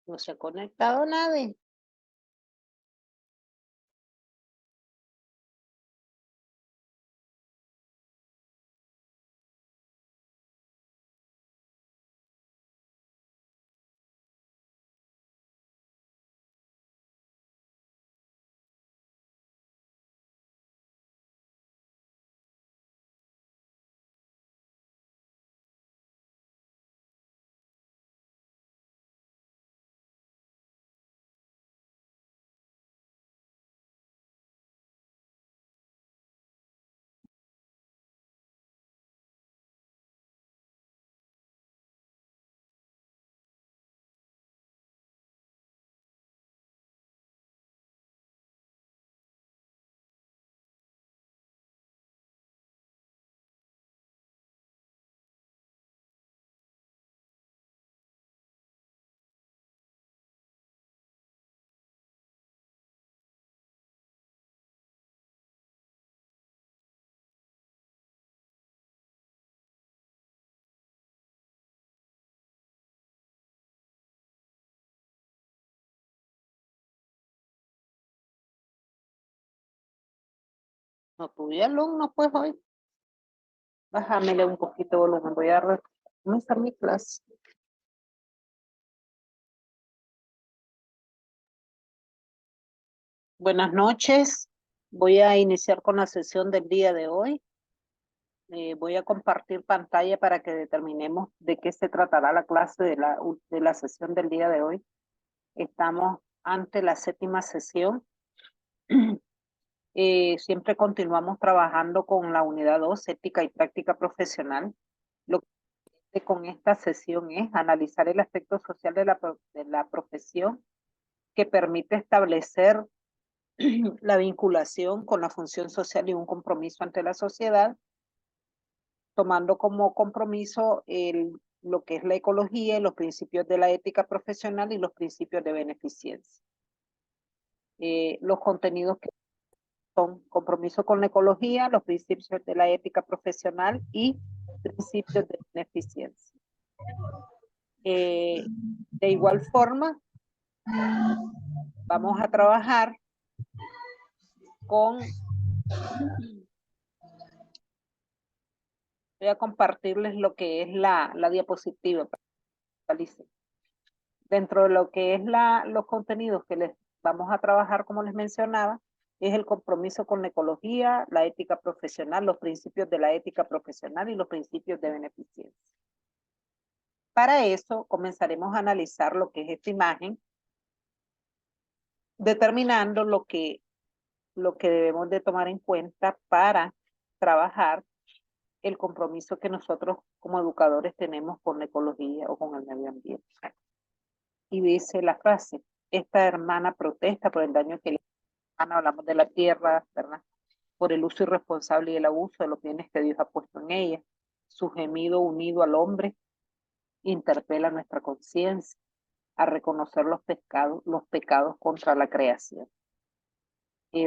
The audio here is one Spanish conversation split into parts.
No se ha conectado nadie. No tuve alumnos, pues hoy. Bájamele un poquito volumen. Voy a comenzar mi clase. Buenas noches. Voy a iniciar con la sesión del día de hoy. Voy a compartir pantalla para que determinemos de qué se tratará la clase de la sesión del día de hoy. Estamos ante la 7ª sesión. Siempre continuamos trabajando con la unidad 2, ética y práctica profesional. Lo que hice con esta sesión es analizar el aspecto social de la profesión que permite establecer la vinculación con la función social y un compromiso ante la sociedad, tomando como compromiso lo que es la ecología, los principios de la ética profesional y los principios de beneficencia. Los contenidos que son compromiso con la ecología, los principios de la ética profesional y principios de beneficencia. De igual forma, vamos a trabajar con... Voy a compartirles lo que es la diapositiva. Dentro de lo que es los contenidos que les vamos a trabajar, como les mencionaba, es el compromiso con la ecología, la ética profesional, los principios de la ética profesional y los principios de beneficencia. Para eso comenzaremos a analizar lo que es esta imagen, determinando lo que debemos de tomar en cuenta para trabajar el compromiso que nosotros como educadores tenemos con la ecología o con el medio ambiente. Y dice la frase: esta hermana protesta por el daño que le hablamos de la tierra, ¿verdad? Por el uso irresponsable y el abuso de los bienes que Dios ha puesto en ella. Su gemido unido al hombre interpela nuestra conciencia a reconocer los pecados contra la creación.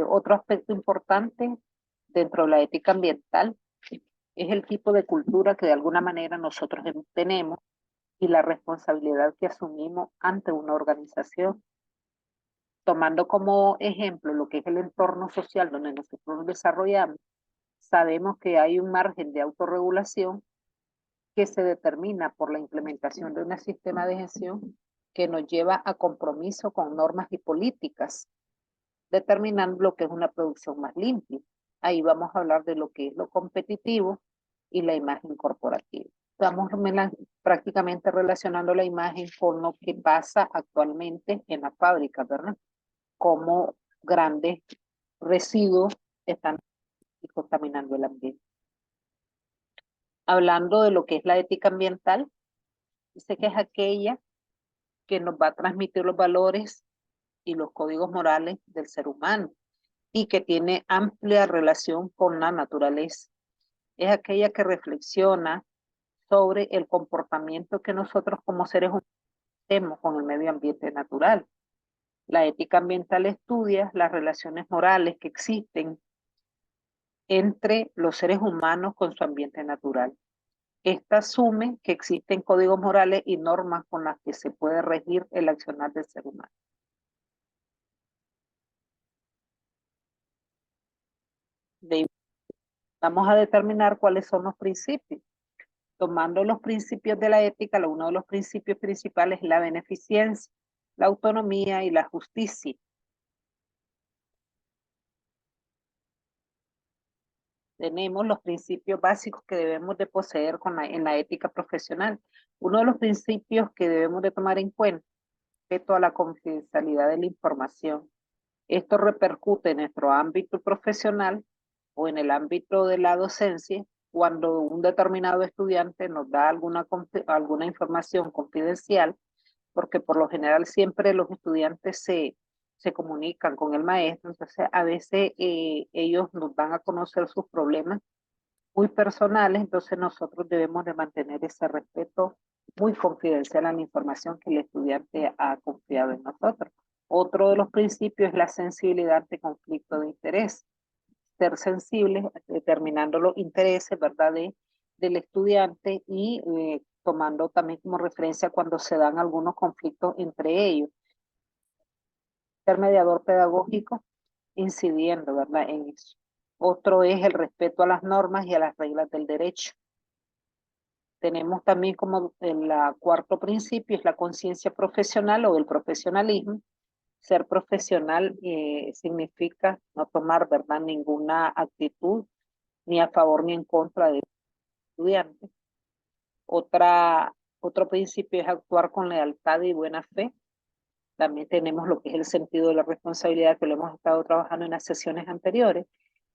Otro aspecto importante dentro de la ética ambiental es el tipo de cultura que de alguna manera nosotros tenemos y la responsabilidad que asumimos ante una organización, tomando como ejemplo lo que es el entorno social donde nosotros nos desarrollamos. Sabemos que hay un margen de autorregulación que se determina por la implementación de un sistema de gestión que nos lleva a compromiso con normas y políticas, determinando lo que es una producción más limpia. Ahí vamos a hablar de lo que es lo competitivo y la imagen corporativa. Estamos prácticamente relacionando la imagen con lo que pasa actualmente en la fábrica, ¿verdad? Como grandes residuos están contaminando el ambiente. Hablando de lo que es la ética ambiental, dice que es aquella que nos va a transmitir los valores y los códigos morales del ser humano y que tiene amplia relación con la naturaleza. Es aquella que reflexiona sobre el comportamiento que nosotros como seres humanos con el medio ambiente natural. La ética ambiental estudia las relaciones morales que existen entre los seres humanos con su ambiente natural. Esta asume que existen códigos morales y normas con las que se puede regir el accionar del ser humano. Vamos a determinar cuáles son los principios. Tomando los principios de la ética, uno de los principios principales es la beneficencia, la autonomía y la justicia. Tenemos los principios básicos que debemos de poseer en la ética profesional. Uno de los principios que debemos de tomar en cuenta es respeto a la confidencialidad de la información. Esto repercute en nuestro ámbito profesional o en el ámbito de la docencia cuando un determinado estudiante nos da alguna información confidencial, porque por lo general siempre los estudiantes se comunican con el maestro, entonces a veces ellos nos dan a conocer sus problemas muy personales, entonces nosotros debemos de mantener ese respeto muy confidencial a la información que el estudiante ha confiado en nosotros. Otro de los principios es la sensibilidad ante conflicto de interés. Ser sensibles, determinando los intereses, ¿verdad?, del estudiante y tomando también como referencia cuando se dan algunos conflictos entre ellos. Ser mediador pedagógico incidiendo, ¿verdad?, en eso. Otro es el respeto a las normas y a las reglas del derecho. Tenemos también como el cuarto principio, es la conciencia profesional o el profesionalismo. Ser profesional significa no tomar, ¿verdad?, ninguna actitud ni a favor ni en contra del estudiante. Otro principio es actuar con lealtad y buena fe. También tenemos lo que es el sentido de la responsabilidad, que lo hemos estado trabajando en las sesiones anteriores.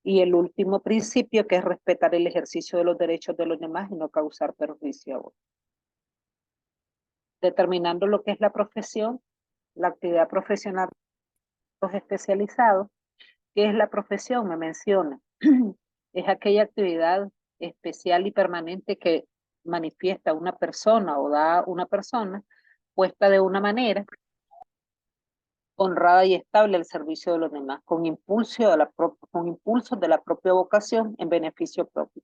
Y el último principio, que es respetar el ejercicio de los derechos de los demás y no causar perjuicio a otros. Determinando lo que es la profesión, la actividad profesional de los especializados. ¿Qué es la profesión? Me menciona. Es aquella actividad especial y permanente que manifiesta una persona o da una persona puesta de una manera honrada y estable al servicio de los demás, con impulsos de la propia vocación en beneficio propio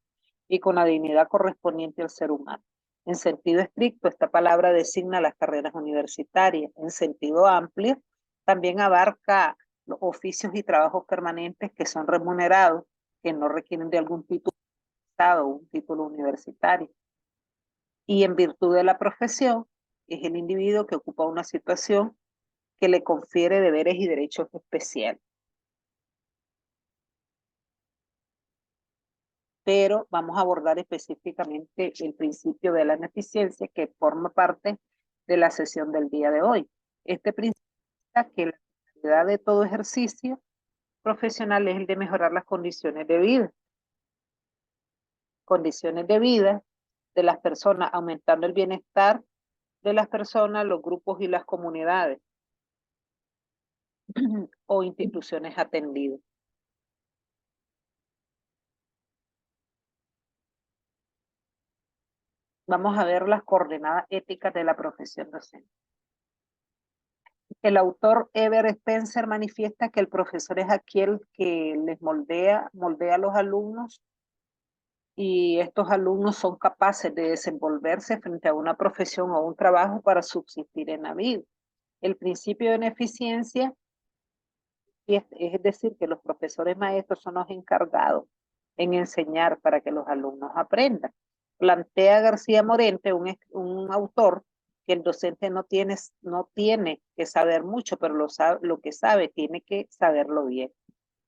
y con la dignidad correspondiente al ser humano. En sentido estricto, esta palabra designa las carreras universitarias. En sentido amplio, también abarca los oficios y trabajos permanentes que son remunerados, que no requieren de algún título o un título universitario. Y en virtud de la profesión, es el individuo que ocupa una situación que le confiere deberes y derechos especiales. Pero vamos a abordar específicamente el principio de la ineficiencia que forma parte de la sesión del día de hoy. Este principio es que la finalidad de todo ejercicio profesional es el de mejorar las condiciones de vida. Condiciones de vida de las personas, aumentando el bienestar de las personas, los grupos y las comunidades o instituciones atendidas. Vamos a ver las coordenadas éticas de la profesión docente. El autor Ever Spencer manifiesta que el profesor es aquel que les moldea a los alumnos y estos alumnos son capaces de desenvolverse frente a una profesión o un trabajo para subsistir en la vida. El principio de ineficiencia es decir, que los profesores maestros son los encargados en enseñar para que los alumnos aprendan. Plantea García Morente, un autor, que el docente no tiene que saber mucho, pero lo que sabe tiene que saberlo bien.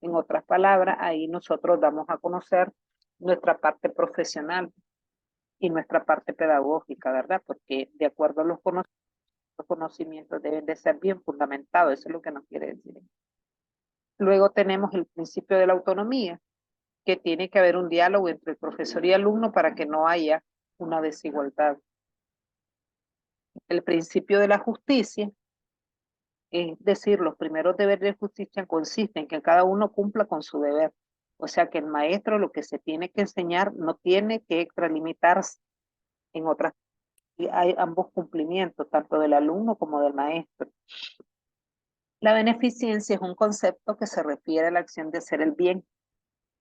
En otras palabras, ahí nosotros damos a conocer nuestra parte profesional y nuestra parte pedagógica, ¿verdad? Porque de acuerdo a los conocimientos deben de ser bien fundamentados, eso es lo que nos quiere decir. Luego tenemos el principio de la autonomía, que tiene que haber un diálogo entre el profesor y alumno para que no haya una desigualdad. El principio de la justicia, es decir, los primeros deberes de justicia consisten en que cada uno cumpla con su deber. O sea que el maestro lo que se tiene que enseñar no tiene que extralimitarse en otras hay ambos cumplimientos, tanto del alumno como del maestro. La beneficencia es un concepto que se refiere a la acción de hacer el bien.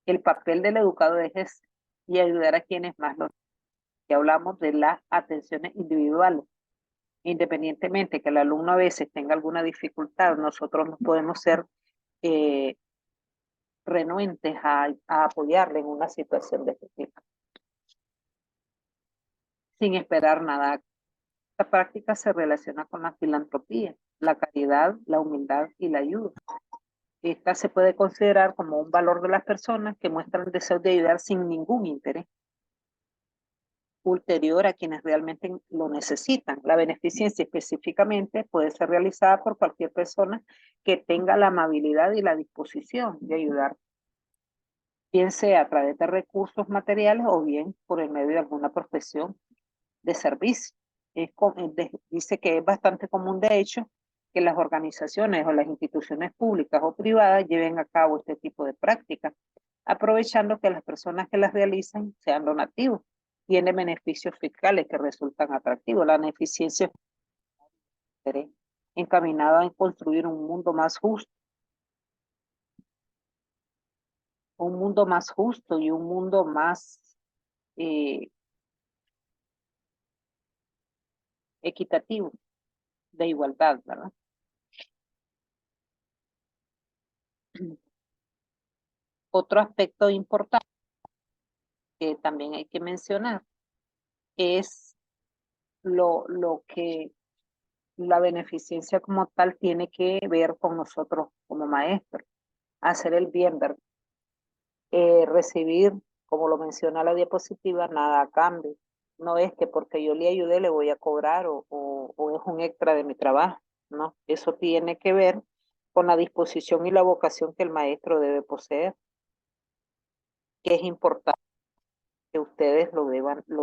El papel del educador es ese, y ayudar a quienes más lo necesitan. Ya hablamos de las atenciones individuales. Independientemente que el alumno a veces tenga alguna dificultad, nosotros no podemos ser eh, renuentes a apoyarle en una situación de este tipo, sin esperar nada. Esta práctica se relaciona con la filantropía, la caridad, la humildad y la ayuda. Esta se puede considerar como un valor de las personas que muestran el deseo de ayudar sin ningún interés ulterior a quienes realmente lo necesitan. La beneficencia específicamente puede ser realizada por cualquier persona que tenga la amabilidad y la disposición de ayudar, bien sea a través de recursos materiales o bien por el medio de alguna profesión de servicio. Dice que es bastante común, de hecho, que las organizaciones o las instituciones públicas o privadas lleven a cabo este tipo de prácticas, aprovechando que las personas que las realizan sean donativos. Tiene beneficios fiscales que resultan atractivos. La beneficencia es encaminada a construir un mundo más justo y un mundo más eh, equitativo, de igualdad, ¿verdad? Otro aspecto importante que también hay que mencionar es lo que la beneficencia como tal tiene que ver con nosotros como maestros, hacer el bien, ¿verdad? Recibir, como lo menciona la diapositiva, nada a cambio. No es que porque yo le ayudé le voy a cobrar o es un extra de mi trabajo, ¿no? Eso tiene que ver con la disposición y la vocación que el maestro debe poseer, que es importante que ustedes lo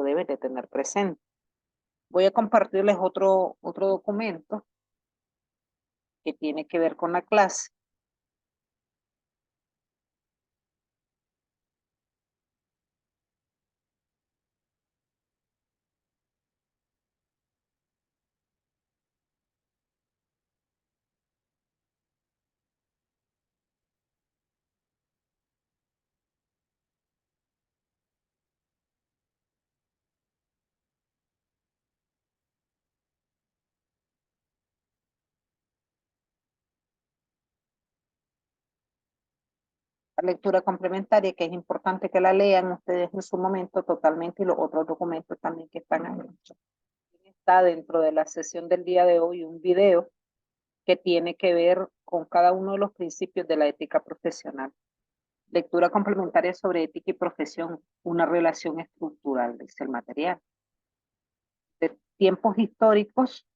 deben de tener presente. Voy a compartirles otro documento que tiene que ver con la clase. La lectura complementaria, que es importante que la lean ustedes en su momento totalmente, y los otros documentos también que están ahí. Está dentro de la sesión del día de hoy un video que tiene que ver con cada uno de los principios de la ética profesional. Lectura complementaria sobre ética y profesión, una relación estructural, dice el material. De tiempos históricos,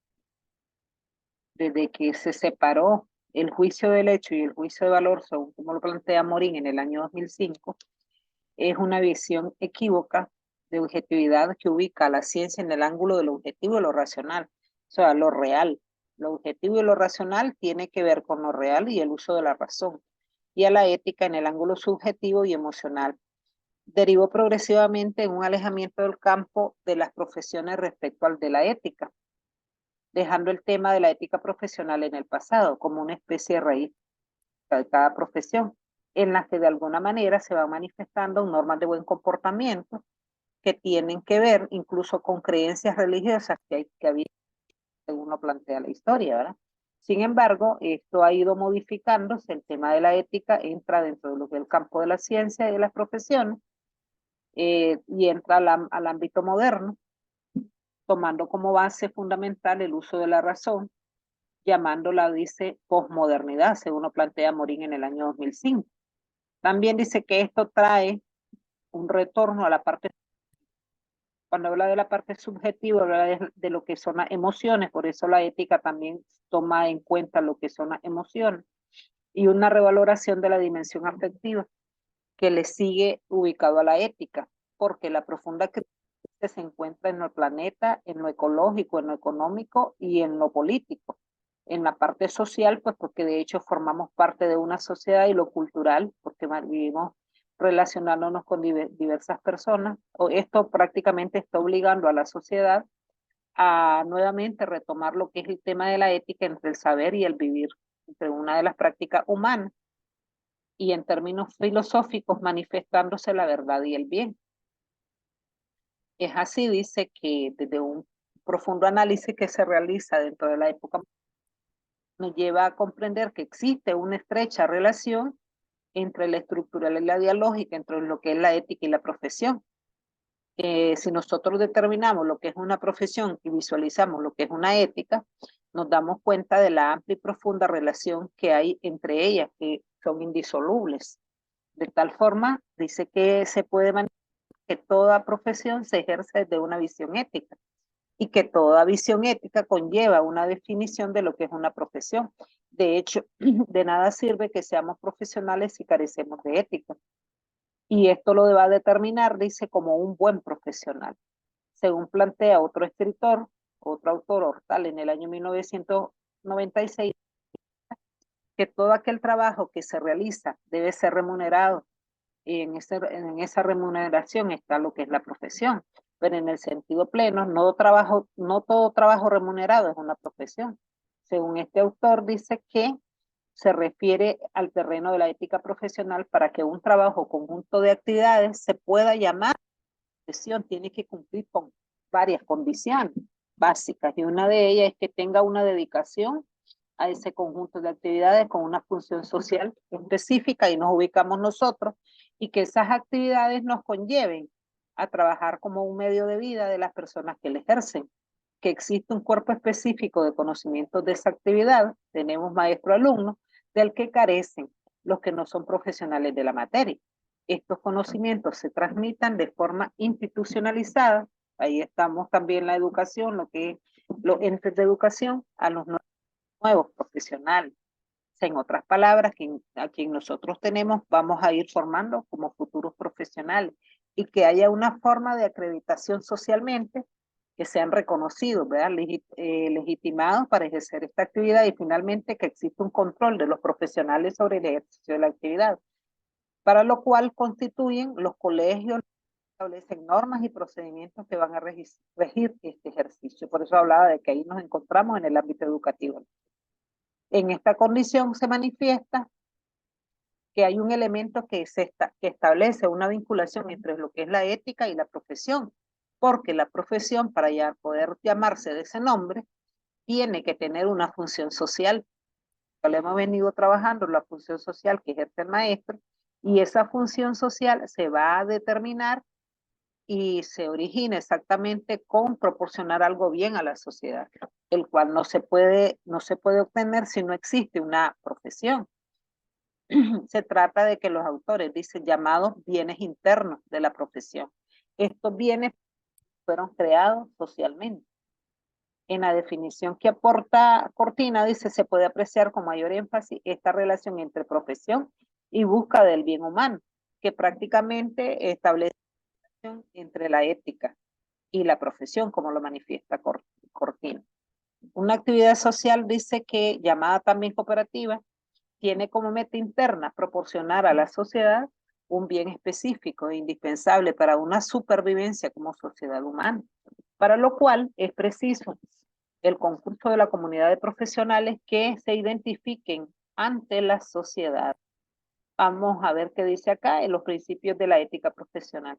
desde que se separó el juicio del hecho y el juicio de valor, según como lo plantea Morín en el año 2005, es una visión equívoca de objetividad que ubica a la ciencia en el ángulo de lo objetivo y lo racional, o sea, lo real. Lo objetivo y lo racional tiene que ver con lo real y el uso de la razón, y a la ética en el ángulo subjetivo y emocional. Derivó progresivamente en un alejamiento del campo de las profesiones respecto al de la ética, dejando el tema de la ética profesional en el pasado como una especie de raíz de cada profesión, en las que de alguna manera se van manifestando normas de buen comportamiento que tienen que ver incluso con creencias religiosas que había, según lo plantea la historia, ¿verdad? Sin embargo, esto ha ido modificándose, el tema de la ética entra dentro de lo que es el campo de la ciencia y de las profesiones, y entra al ámbito moderno, tomando como base fundamental el uso de la razón, llamándola, dice, posmodernidad, según lo plantea Morín en el año 2005. También dice que esto trae un retorno a la parte, cuando habla de la parte subjetiva, habla de lo que son las emociones, por eso la ética también toma en cuenta lo que son las emociones, y una revaloración de la dimensión afectiva que le sigue ubicado a la ética, porque la profunda crisis se encuentra en el planeta, en lo ecológico, en lo económico y en lo político. En la parte social, pues porque de hecho formamos parte de una sociedad, y lo cultural, porque vivimos relacionándonos con diversas personas. Esto prácticamente está obligando a la sociedad a nuevamente retomar lo que es el tema de la ética entre el saber y el vivir, entre una de las prácticas humanas y en términos filosóficos manifestándose la verdad y el bien. Es así, dice, que desde un profundo análisis que se realiza dentro de la época nos lleva a comprender que existe una estrecha relación entre la estructural y la dialógica, entre lo que es la ética y la profesión. Si nosotros determinamos lo que es una profesión y visualizamos lo que es una ética, nos damos cuenta de la amplia y profunda relación que hay entre ellas, que son indisolubles. De tal forma, dice que se puede manifestar que toda profesión se ejerce desde una visión ética y que toda visión ética conlleva una definición de lo que es una profesión. De hecho, de nada sirve que seamos profesionales si carecemos de ética. Y esto lo va a determinar, dice, como un buen profesional. Según plantea otro escritor, otro autor, Hortal, en el año 1996, que todo aquel trabajo que se realiza debe ser remunerado y en esa remuneración está lo que es la profesión. Pero en el sentido pleno, no todo trabajo remunerado es una profesión. Según este autor, dice que se refiere al terreno de la ética profesional para que un trabajo conjunto de actividades se pueda llamar profesión, tiene que cumplir con varias condiciones básicas y una de ellas es que tenga una dedicación a ese conjunto de actividades con una función social específica y nos ubicamos nosotros y que esas actividades nos conlleven a trabajar como un medio de vida de las personas que le ejercen, que existe un cuerpo específico de conocimientos de esa actividad, tenemos maestro-alumno, del que carecen los que no son profesionales de la materia. Estos conocimientos se transmitan de forma institucionalizada, ahí estamos también la educación, lo que es los entes de educación, a los nuevos profesionales. En otras palabras, a quien nosotros tenemos vamos a ir formando como futuros profesionales y que haya una forma de acreditación socialmente, que sean reconocidos, ¿verdad? Legitimados para ejercer esta actividad y finalmente que exista un control de los profesionales sobre el ejercicio de la actividad, para lo cual constituyen los colegios, establecen normas y procedimientos que van a regir este ejercicio. Por eso hablaba de que ahí nos encontramos en el ámbito educativo. En esta condición se manifiesta que hay un elemento que establece una vinculación entre lo que es la ética y la profesión, porque la profesión, para ya poder llamarse de ese nombre, tiene que tener una función social. Le hemos venido trabajando la función social que ejerce el maestro, y esa función social se va a determinar y se origina exactamente con proporcionar algo bien a la sociedad, el cual no se puede obtener si no existe una profesión. Se trata de que los autores dicen llamados bienes internos de la profesión. Estos bienes fueron creados socialmente. En la definición que aporta Cortina, dice, se puede apreciar con mayor énfasis esta relación entre profesión y búsqueda del bien humano, que prácticamente establece entre la ética y la profesión, como lo manifiesta Cortina. Una actividad social, dice, que llamada también cooperativa, tiene como meta interna proporcionar a la sociedad un bien específico e indispensable para una supervivencia como sociedad humana, para lo cual es preciso el concurso de la comunidad de profesionales que se identifiquen ante la sociedad. Vamos a ver qué dice acá en los principios de la ética profesional.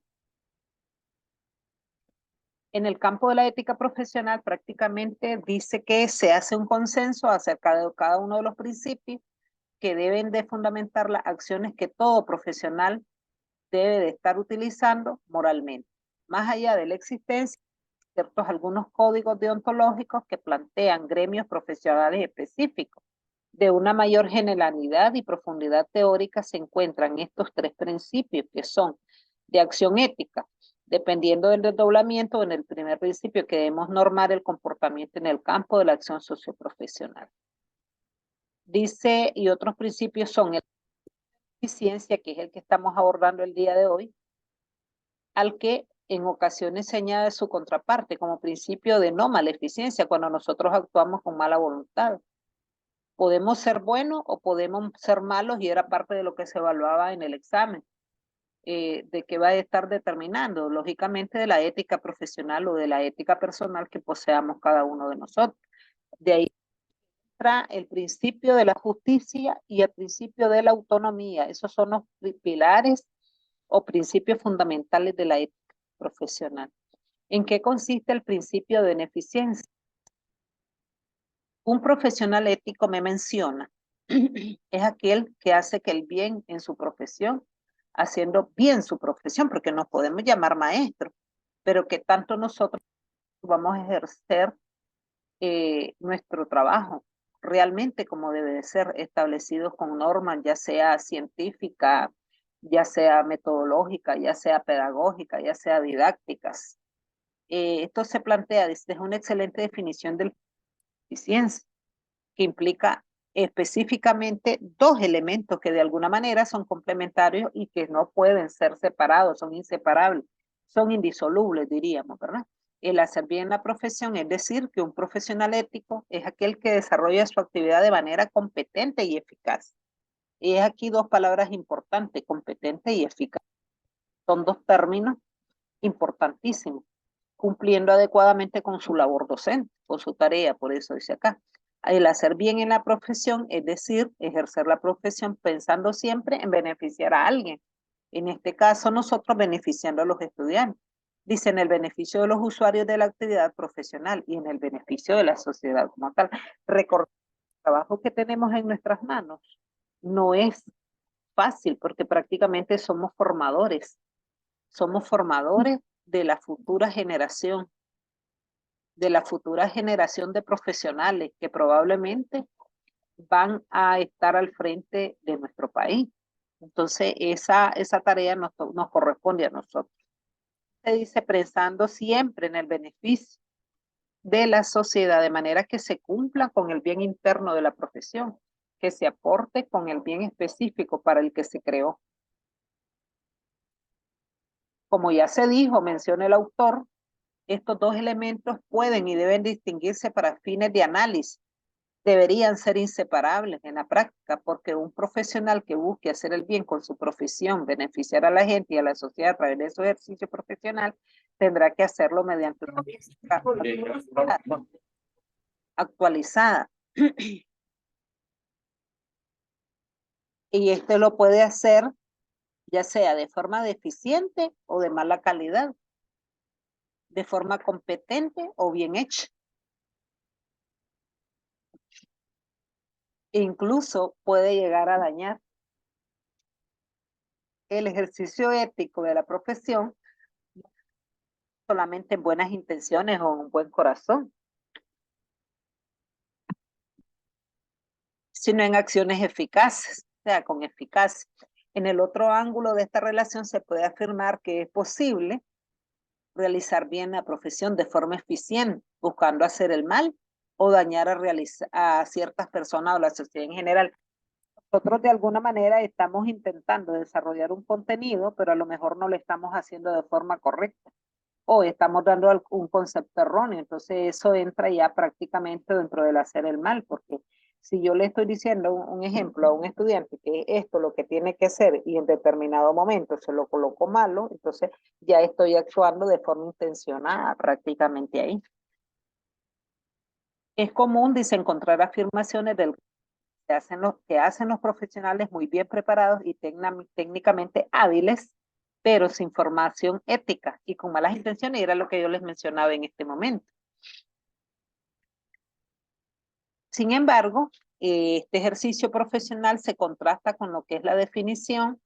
En el campo de la ética profesional prácticamente dice que se hace un consenso acerca de cada uno de los principios que deben de fundamentar las acciones que todo profesional debe de estar utilizando moralmente. Más allá de la existencia, ciertos algunos códigos deontológicos que plantean gremios profesionales específicos. De una mayor generalidad y profundidad teórica se encuentran estos tres principios que son de acción ética, dependiendo del desdoblamiento. En el primer principio que debemos normar el comportamiento en el campo de la acción socioprofesional. Dice, y otros principios son el de eficiencia, que es el que estamos abordando el día de hoy, al que en ocasiones se añade su contraparte como principio de no maleficencia cuando nosotros actuamos con mala voluntad. Podemos ser buenos o podemos ser malos y era parte de lo que se evaluaba en el examen. ¿de qué va a estar determinando? Lógicamente de la ética profesional o de la ética personal que poseamos cada uno de nosotros. De ahí entra el principio de la justicia y el principio de la autonomía. Esos son los pilares o principios fundamentales de la ética profesional. ¿En qué consiste el principio de beneficencia? Un profesional ético me menciona, es aquel que hace que el bien en su profesión, haciendo bien su profesión, porque nos podemos llamar maestros, pero que tanto nosotros vamos a ejercer nuestro trabajo realmente como debe de ser, establecidos con normas, ya sea científica, ya sea metodológica, ya sea pedagógica, ya sea didácticas. Esto se plantea desde una excelente definición de eficiencia, que implica específicamente dos elementos que de alguna manera son complementarios y que no pueden ser separados, son inseparables, son indisolubles, diríamos, ¿verdad? El hacer bien la profesión, es decir, que un profesional ético es aquel que desarrolla su actividad de manera competente y eficaz. Y es aquí dos palabras importantes, competente y eficaz. Son dos términos importantísimos, cumpliendo adecuadamente con su labor docente, con su tarea, por eso dice acá. El hacer bien en la profesión, es decir, ejercer la profesión pensando siempre en beneficiar a alguien. En este caso, nosotros beneficiando a los estudiantes. Dice en el beneficio de los usuarios de la actividad profesional y en el beneficio de la sociedad como tal. Recordar el trabajo que tenemos en nuestras manos no es fácil porque prácticamente somos formadores de la futura generación de profesionales que probablemente van a estar al frente de nuestro país. Entonces, esa tarea nos corresponde a nosotros. Se dice pensando siempre en el beneficio de la sociedad, de manera que se cumpla con el bien interno de la profesión, que se aporte con el bien específico para el que se creó. Como ya se dijo, menciona el autor, estos dos elementos pueden y deben distinguirse para fines de análisis. Deberían ser inseparables en la práctica, porque un profesional que busque hacer el bien con su profesión, beneficiar a la gente y a la sociedad a través de su ejercicio profesional, tendrá que hacerlo mediante una actualizada. Y este lo puede hacer ya sea de forma deficiente o de mala calidad, de forma competente o bien hecha. E incluso puede llegar a dañar. El ejercicio ético de la profesión solamente en buenas intenciones o en un buen corazón, sino en acciones eficaces, o sea, con eficacia. En el otro ángulo de esta relación se puede afirmar que es posible realizar bien la profesión de forma eficiente, buscando hacer el mal o dañar a ciertas personas o la sociedad en general. Nosotros de alguna manera estamos intentando desarrollar un contenido, pero a lo mejor no lo estamos haciendo de forma correcta o estamos dando un concepto erróneo. Entonces eso entra ya prácticamente dentro del hacer el mal, porque si yo le estoy diciendo un ejemplo a un estudiante que esto es lo que tiene que hacer y en determinado momento se lo coloco malo, entonces ya estoy actuando de forma intencionada prácticamente ahí. Es común, dice, encontrar afirmaciones del que hacen los profesionales muy bien preparados y técnicamente hábiles, pero sin formación ética y con malas intenciones, era lo que yo les mencionaba en este momento. Sin embargo, este ejercicio profesional se contrasta con lo que es la definición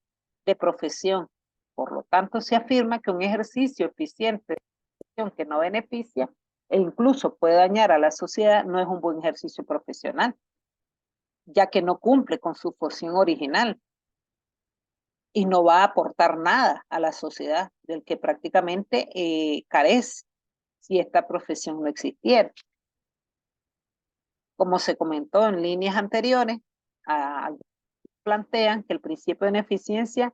de profesión. Por lo tanto, se afirma que un ejercicio eficiente que no beneficia e incluso puede dañar a la sociedad no es un buen ejercicio profesional, ya que no cumple con su función original y no va a aportar nada a la sociedad del que prácticamente carece si esta profesión no existiera. Como se comentó en líneas anteriores, plantean que el principio de ineficiencia,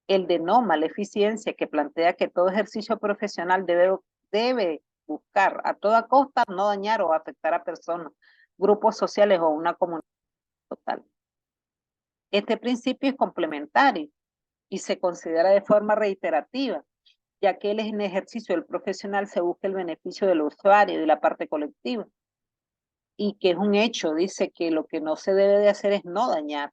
el de no maleficencia, que plantea que todo ejercicio profesional debe buscar a toda costa no dañar o afectar a personas, grupos sociales o una comunidad total. Este principio es complementario y se considera de forma reiterativa, ya que en el ejercicio del profesional se busca el beneficio del usuario y de la parte colectiva. Y que es un hecho, dice que lo que no se debe de hacer es no dañar.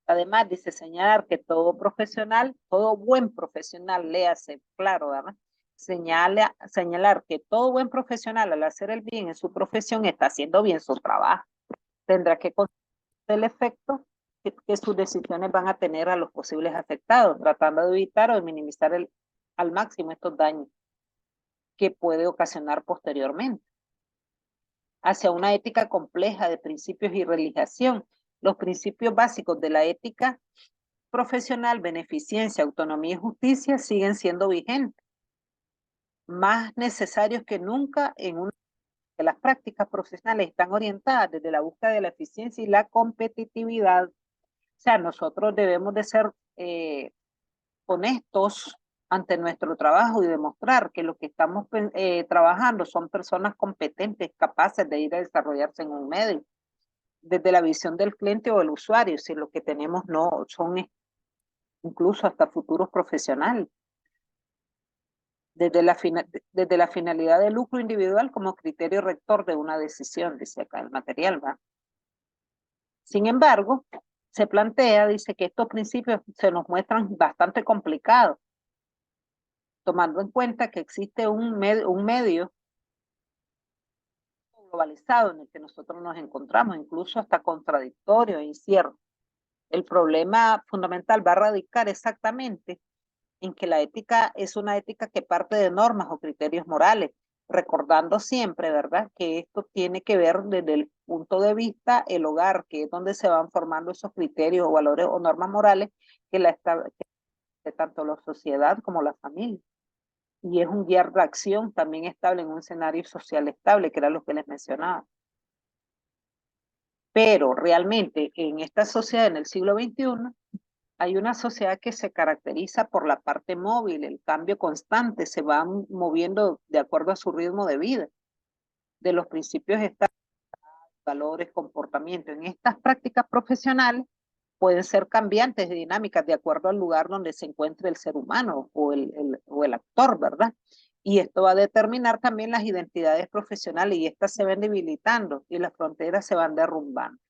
Además, dice señalar que todo profesional, todo buen profesional, léase, claro, ¿verdad? Señalar que todo buen profesional al hacer el bien en su profesión está haciendo bien su trabajo. Tendrá que considerar el efecto que sus decisiones van a tener a los posibles afectados, tratando de evitar o de minimizar al máximo estos daños que puede ocasionar posteriormente. Hacia una ética compleja de principios y realización. Los principios básicos de la ética profesional, beneficencia, autonomía y justicia siguen siendo vigentes, más necesarios que nunca en una que las prácticas profesionales están orientadas desde la búsqueda de la eficiencia y la competitividad. O sea, nosotros debemos de ser honestos ante nuestro trabajo y demostrar que lo que estamos trabajando son personas competentes, capaces de ir a desarrollarse en un medio, desde la visión del cliente o del usuario, si lo que tenemos no son incluso hasta futuros profesionales, desde la finalidad de lucro individual como criterio rector de una decisión, dice acá el material, ¿va? Sin embargo, se plantea, dice que estos principios se nos muestran bastante complicados, tomando en cuenta que existe un medio globalizado en el que nosotros nos encontramos, incluso hasta contradictorio e incierto. El problema fundamental va a radicar exactamente en que la ética es una ética que parte de normas o criterios morales, recordando siempre, ¿verdad?, que esto tiene que ver desde el punto de vista el hogar, que es donde se van formando esos criterios o valores o normas morales que tanto la sociedad como la familia. Y es un guiar de acción también estable en un escenario social estable, que era lo que les mencionaba. Pero realmente en esta sociedad en el siglo XXI hay una sociedad que se caracteriza por la parte móvil, el cambio constante, se van moviendo de acuerdo a su ritmo de vida, de los principios estándar, valores, comportamientos. En estas prácticas profesionales pueden ser cambiantes y dinámicas de acuerdo al lugar donde se encuentre el ser humano o el actor, ¿verdad? Y esto va a determinar también las identidades profesionales y estas se van debilitando y las fronteras se van derrumbando.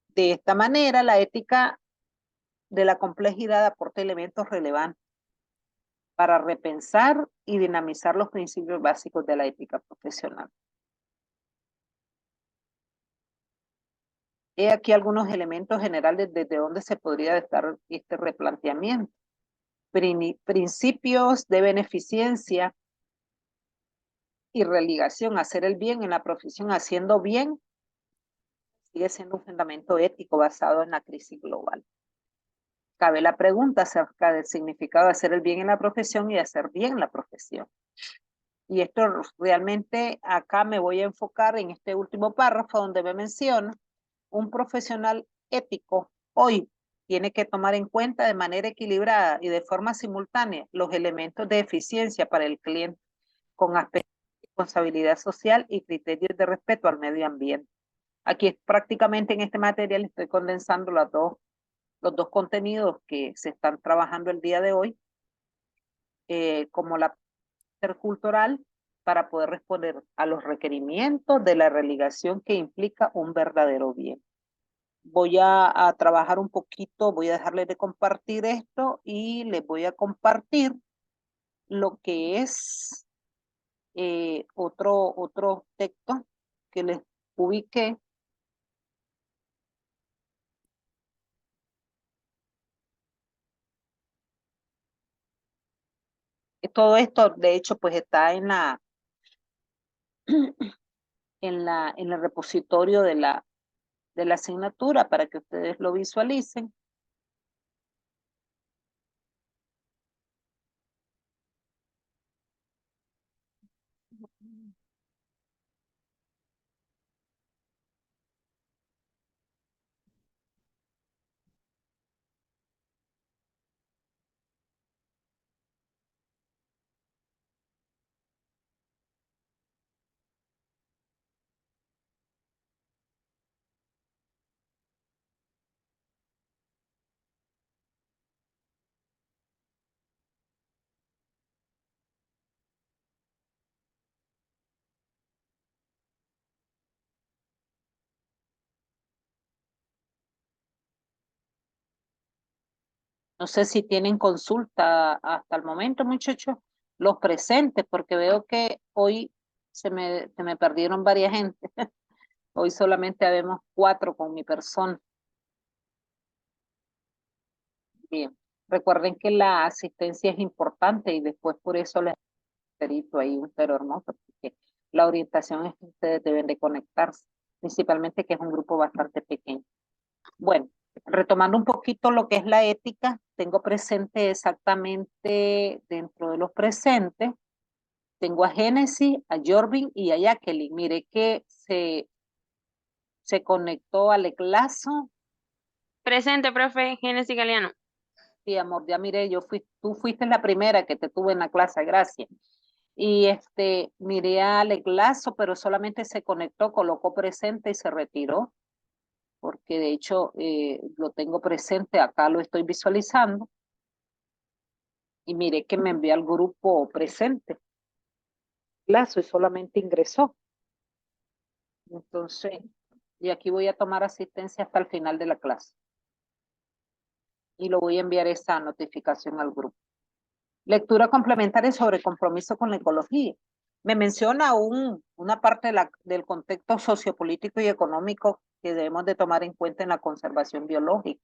De esta manera, la ética de la complejidad aporta elementos relevantes para repensar y dinamizar los principios básicos de la ética profesional. He aquí algunos elementos generales desde donde se podría estar este replanteamiento. Principios de beneficencia y religación, hacer el bien en la profesión, haciendo bien, sigue siendo un fundamento ético basado en la crisis global. Cabe la pregunta acerca del significado de hacer el bien en la profesión y hacer bien la profesión. Y esto realmente acá me voy a enfocar en este último párrafo donde me menciona un profesional ético hoy tiene que tomar en cuenta de manera equilibrada y de forma simultánea los elementos de eficiencia para el cliente con aspectos de responsabilidad social y criterios de respeto al medio ambiente. Aquí es prácticamente en este material estoy condensando los dos contenidos que se están trabajando el día de hoy, como la intercultural para poder responder a los requerimientos de la religación que implica un verdadero bien. Voy a trabajar un poquito, voy a dejarles de compartir esto y les voy a compartir lo que es otro texto que les ubiqué. Todo esto, de hecho, pues está en el repositorio de la asignatura para que ustedes lo visualicen. No sé si tienen consulta hasta el momento, muchachos, los presentes, porque veo que hoy se me perdieron varias gente. Hoy solamente habemos 4 con mi persona. Bien, recuerden que la asistencia es importante y después por eso les perito ahí un cero hermoso, porque la orientación es que ustedes deben de conectarse, principalmente que es un grupo bastante pequeño. Bueno, retomando un poquito lo que es la ética, tengo presente exactamente dentro de los presentes, tengo a Génesis, a Jorvin y a Jacqueline. Mire que se conectó al Eclaso. Presente, profe, Génesis Galeano. Sí, amor, ya miré, tú fuiste la primera que te tuve en la clase, gracias. Y miré a Alex Lazo, pero solamente se conectó, colocó presente y se retiró, porque de hecho lo tengo presente, acá lo estoy visualizando, y miré que me envió al grupo presente. Lazo y solamente ingresó. Entonces, y aquí voy a tomar asistencia hasta el final de la clase. Y lo voy a enviar esa notificación al grupo. Lectura complementaria sobre compromiso con la ecología. Me menciona una parte del contexto sociopolítico y económico que debemos de tomar en cuenta en la conservación biológica.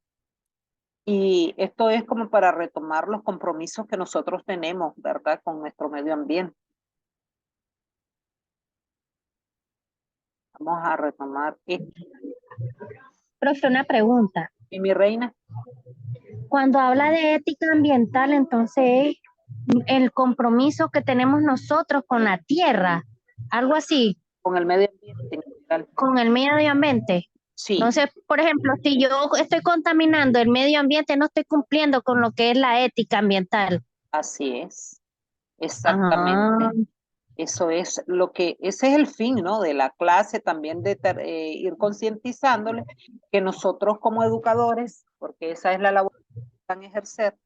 Y esto es como para retomar los compromisos que nosotros tenemos, ¿verdad?, con nuestro medio ambiente. Vamos a retomar esto. Profe, una pregunta. Y mi reina, Cuando habla de ética ambiental, entonces el compromiso que tenemos nosotros con la tierra, algo así, con el medio ambiente en general. con el medio ambiente. Sí, Entonces, por ejemplo, si yo estoy contaminando el medio ambiente, no estoy cumpliendo con lo que es la ética ambiental. así es. Ah, Exactamente. Ese es el fin, ¿no? De la clase también de ir concientizándole que nosotros como educadores, porque esa es la labor que van a ejercer,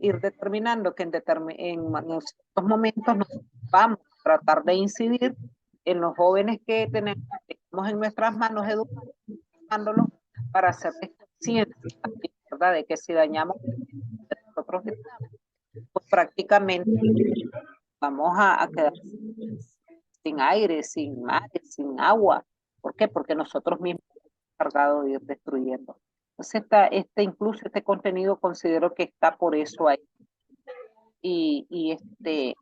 ir determinando que en ciertos momentos nos vamos a tratar de incidir en los jóvenes que tenemos en nuestras manos, educándolos para hacerles conscientes, ¿verdad? De que si dañamos nosotros estamos, pues prácticamente vamos a quedar sin aire, sin mares, sin agua. ¿Por qué? Porque nosotros mismos hemos cargado de ir destruyendo. Entonces, incluso este contenido considero que está por eso ahí. Y, y, este,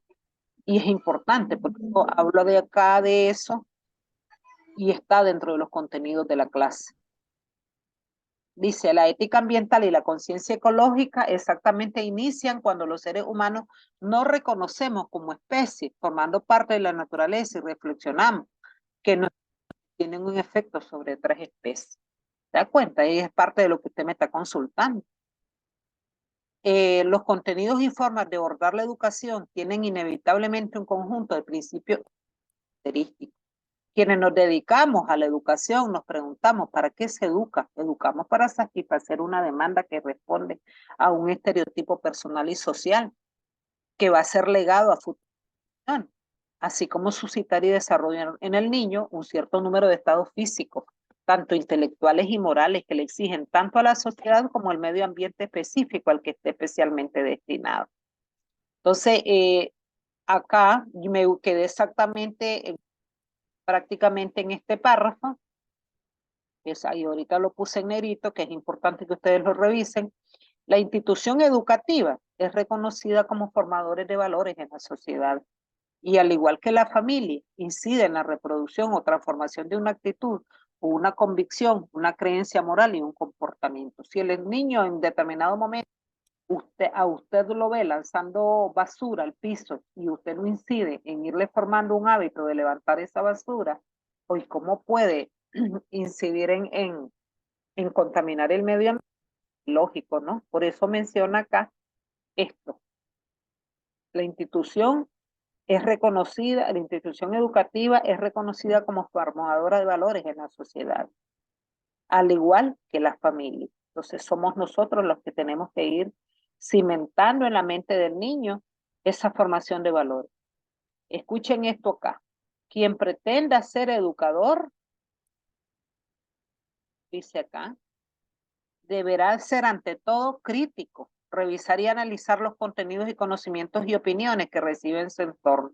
y es importante, porque yo hablo de acá de eso y está dentro de los contenidos de la clase. Dice, la ética ambiental y la conciencia ecológica exactamente inician cuando los seres humanos no reconocemos como especie, formando parte de la naturaleza y reflexionamos que no tienen un efecto sobre otras especies. ¿Se da cuenta? Y es parte de lo que usted me está consultando. Los contenidos y formas de abordar la educación tienen inevitablemente un conjunto de principios característicos. Quienes nos dedicamos a la educación nos preguntamos, ¿para qué se educa? Educamos para satisfacer una demanda que responde a un estereotipo personal y social que va a ser legado a futuro, así como suscitar y desarrollar en el niño un cierto número de estados físicos, tanto intelectuales y morales, que le exigen tanto a la sociedad como al medio ambiente específico al que esté especialmente destinado. Entonces, acá me quedé exactamente, prácticamente en este párrafo, y ahorita lo puse en negrito, que es importante que ustedes lo revisen. La institución educativa es reconocida como formadores de valores en la sociedad y al igual que la familia, incide en la reproducción o transformación de una actitud o una convicción, una creencia moral y un comportamiento. Si el niño en determinado momento a usted lo ve lanzando basura al piso y usted no incide en irle formando un hábito de levantar esa basura, hoy cómo puede incidir en contaminar el medio ambiente, lógico, ¿no? Por eso menciona acá esto. La institución la institución educativa es reconocida como formadora de valores en la sociedad, al igual que la familia. Entonces somos nosotros los que tenemos que ir cimentando en la mente del niño esa formación de valores. Escuchen esto acá. Quien pretenda ser educador, dice acá, deberá ser ante todo crítico, revisar y analizar los contenidos y conocimientos y opiniones que recibe en su entorno,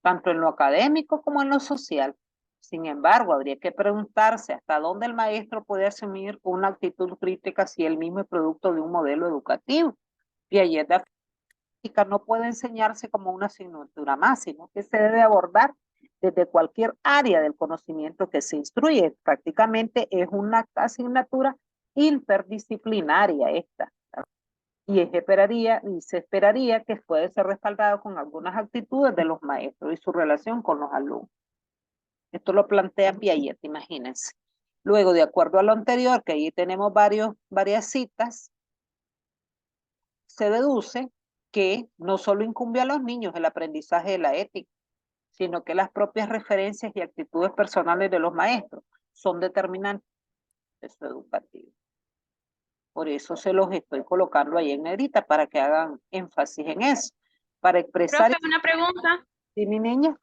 tanto en lo académico como en lo social. Sin embargo, habría que preguntarse hasta dónde el maestro puede asumir una actitud crítica si él mismo es producto de un modelo educativo. Piaget no puede enseñarse como una asignatura más, sino que se debe abordar desde cualquier área del conocimiento que se instruye. Prácticamente es una asignatura interdisciplinaria esta. Y se esperaría que puede ser respaldado con algunas actitudes de los maestros y su relación con los alumnos. Esto lo plantea Piaget, imagínense. Luego, de acuerdo a lo anterior, que ahí tenemos varias citas, se deduce que no solo incumbe a los niños el aprendizaje de la ética, sino que las propias referencias y actitudes personales de los maestros son determinantes de su educativo. Por eso se los estoy colocando ahí en negrita para que hagan énfasis en eso, para expresar. Profe, una pregunta. ¿Sí, mi niña?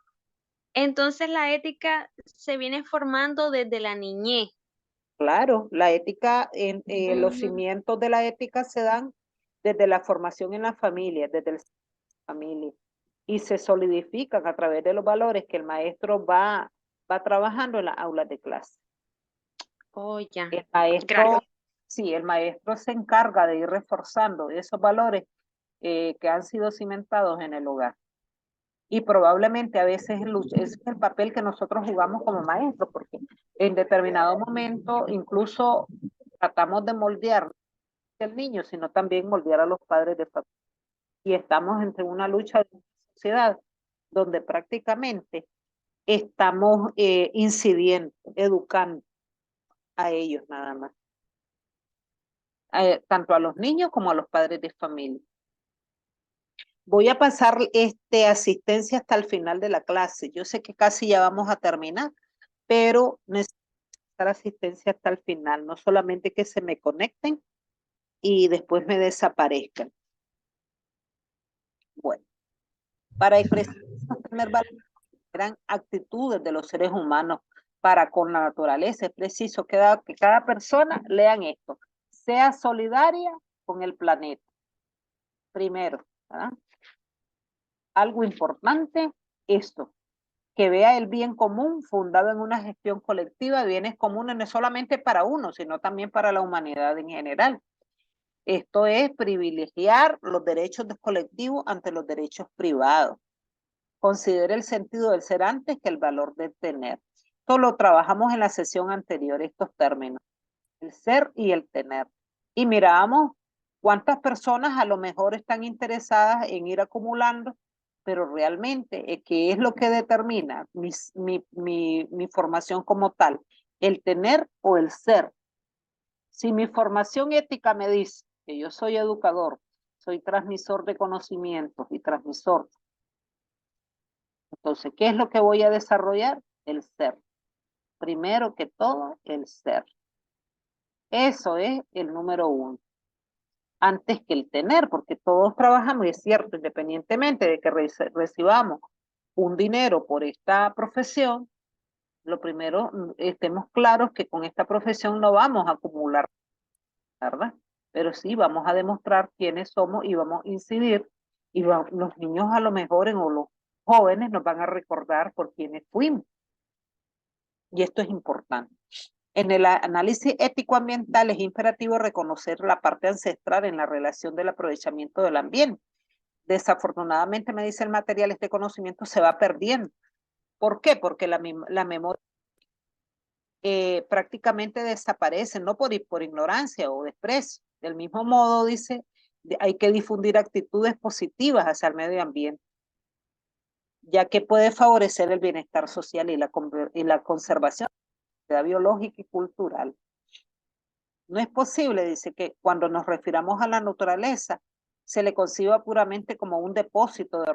Entonces la ética se viene formando desde la niñez. Claro, la ética, los cimientos de la ética se dan desde la formación en la familia, desde la familia, y se solidifican a través de los valores que el maestro va trabajando en las aulas de clase. Oh, ya. El maestro, Gracias. sí, el maestro se encarga de ir reforzando esos valores que han sido cimentados en el hogar. Y probablemente a veces es el papel que nosotros jugamos como maestros, porque en determinado momento incluso tratamos de moldear al niño, sino también moldear a los padres de familia. Y estamos entre una lucha de sociedad donde prácticamente estamos incidiendo, educando a ellos nada más. Tanto a los niños como a los padres de familia. Voy a pasar asistencia hasta el final de la clase. Yo sé que casi ya vamos a terminar, pero necesito asistencia hasta el final, no solamente que se me conecten y después me desaparezcan. Bueno, para expresar tener eran actitudes de los seres humanos para con la naturaleza, es preciso que cada persona lean esto, sea solidaria con el planeta. Primero, ¿verdad? Algo importante, esto, que vea el bien común fundado en una gestión colectiva de bienes comunes, no solamente para uno, sino también para la humanidad en general. Esto es privilegiar los derechos del colectivo ante los derechos privados. Considere el sentido del ser antes que el valor del tener. Esto lo trabajamos en la sesión anterior, estos términos, el ser y el tener. Y mirábamos cuántas personas a lo mejor están interesadas en ir acumulando, pero realmente, ¿qué es lo que determina mi formación como tal? ¿El tener o el ser? Si mi formación ética me dice que yo soy educador, soy transmisor de conocimientos y transmisor, entonces, ¿qué es lo que voy a desarrollar? El ser. Primero que todo, el ser. Eso es el número uno. Antes que el tener, porque todos trabajamos, y es cierto, independientemente de que recibamos un dinero por esta profesión, lo primero, estemos claros que con esta profesión no vamos a acumular, ¿verdad? Pero sí vamos a demostrar quiénes somos y vamos a incidir, y los niños a lo mejor o los jóvenes nos van a recordar por quiénes fuimos. Y esto es importante. En el análisis ético-ambiental es imperativo reconocer la parte ancestral en la relación del aprovechamiento del ambiente. Desafortunadamente, me dice el material, este conocimiento se va perdiendo. ¿Por qué? Porque la memoria prácticamente desaparece, no por ignorancia o desprecio. Del mismo modo, dice, hay que difundir actitudes positivas hacia el medio ambiente, ya que puede favorecer el bienestar social y la conservación de la biológica y cultural. No es posible, dice, que cuando nos refiramos a la naturaleza, se le conciba puramente como un depósito de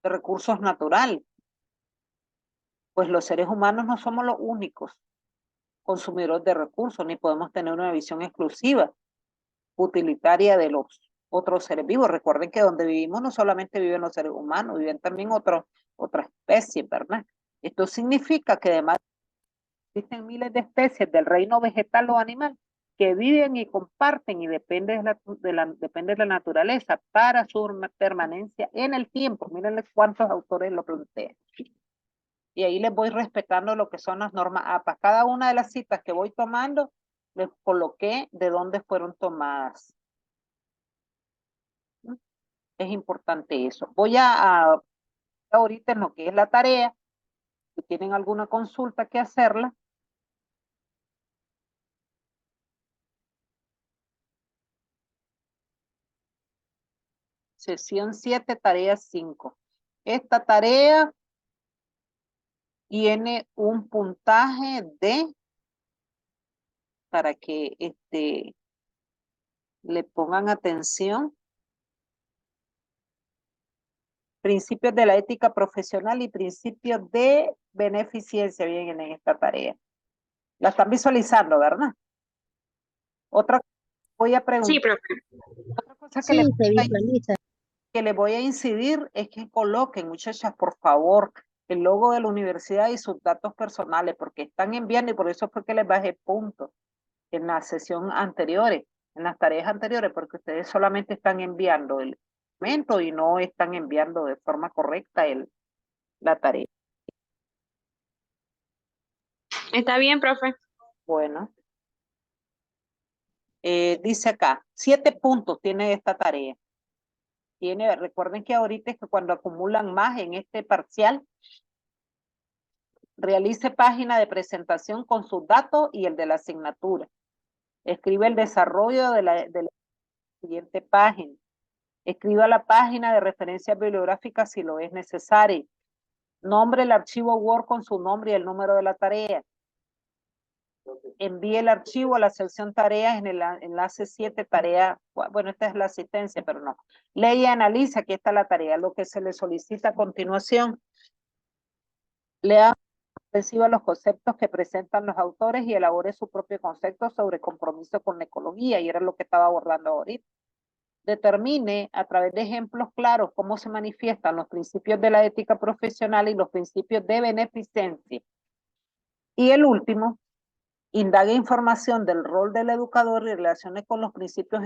recursos naturales, pues los seres humanos no somos los únicos consumidores de recursos, ni podemos tener una visión exclusiva, utilitaria de los otros seres vivos. Recuerden que donde vivimos no solamente viven los seres humanos, viven también otras especies, ¿verdad? Esto significa que además existen miles de especies del reino vegetal o animal que viven y comparten y depende depende de la naturaleza para su permanencia en el tiempo. Mírenle cuántos autores lo plantean. Y ahí les voy respetando lo que son las normas APA. Cada una de las citas que voy tomando, les coloqué de dónde fueron tomadas. Es importante eso. Voy a ahorita en lo que es la tarea, si tienen alguna consulta que hacerla. Sesión 7, tarea 5. Esta tarea tiene un puntaje de, para que le pongan atención, principios de la ética profesional y principios de beneficencia vienen en esta tarea. La están visualizando, ¿verdad? Otra voy a preguntar. Sí, profe. Otra cosa Sí, se visualiza. que le voy a incidir es que coloquen, muchachas, por favor, el logo de la universidad y sus datos personales, porque están enviando, y por eso fue que les bajé puntos en la sesión anteriores, en las tareas anteriores, porque ustedes solamente están enviando el documento y no están enviando de forma correcta la tarea. Está bien, profe. Bueno. Dice acá, 7 puntos tiene esta tarea. Recuerden que ahorita es que cuando acumulan más en este parcial, realice página de presentación con sus datos y el de la asignatura. Escribe el desarrollo de la siguiente página. Escriba la página de referencia bibliográfica si lo es necesario. Nombre el archivo Word con su nombre y el número de la tarea. Envíe el archivo a la sección tareas en el enlace 7, tarea, bueno, esta es la asistencia, pero no. Lee y analiza, aquí está la tarea, lo que se le solicita a continuación. Lea reciba los conceptos que presentan los autores y elabore su propio concepto sobre compromiso con la ecología, y era lo que estaba abordando ahorita. Determine a través de ejemplos claros cómo se manifiestan los principios de la ética profesional y los principios de beneficencia. Y el último, indague información del rol del educador y relaciones con los principios